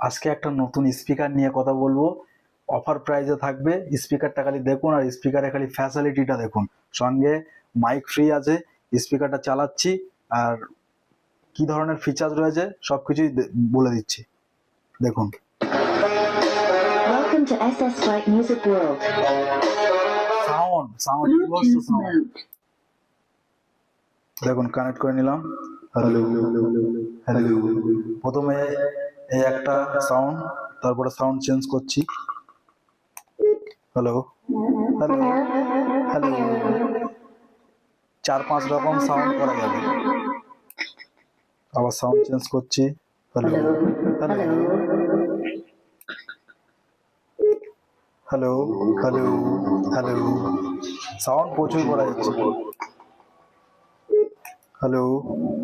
আজকে একটা নতুন স্পিকার নিয়ে কথা বলবো, অফার প্রাইসে থাকবে। স্পিকারটা খালি দেখুন, আর স্পিকারে খালি ফ্যাসিলিটিটা দেখুন। সঙ্গে মাইক ফ্রি আছে, স্পিকারটা চালাচ্ছি আর কি ধরনের ফিচার্স রয়েছে সবকিছুই বলে দিচ্ছি, দেখুন। Welcome to SS Flight Music World. Sound দেখুন, কানেক্ট করে নিলাম। হ্যালো হ্যালো, প্রথমে এই একটা সাউন্ড, তারপরে সাউন্ড চেঞ্জ করছি। হ্যালো হ্যালো হ্যালো, 4-5 রকম সাউন্ড করা যাবে। আবার সাউন্ড চেঞ্জ করছি। Hello hello hello hello hello, sound প্রচুর করা যাচ্ছে। হ্যালো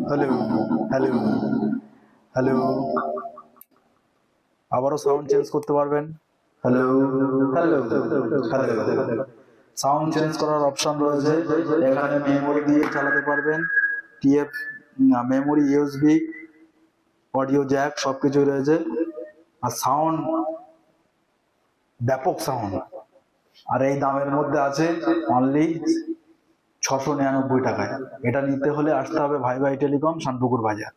হ্যালো হ্যালো হ্যালো, আবারও সাউন্ড চেঞ্জ করতে পারবেন। Hello hello hello, sound change করার অপশন রয়েছে এখানে। মেমোরি দিয়ে চালাতে পারবেন, TF memory, USB, audio Jack সবকিছুই রয়েছে। আর সাউন্ড ব্যাপক সাউন্ড, আর এই দামের মধ্যে আছে অনলি 699 টাকায়। এটা নিতে হলে আসতে হবে ভাই ভাই টেলিকম, শানপুকুর বাজার।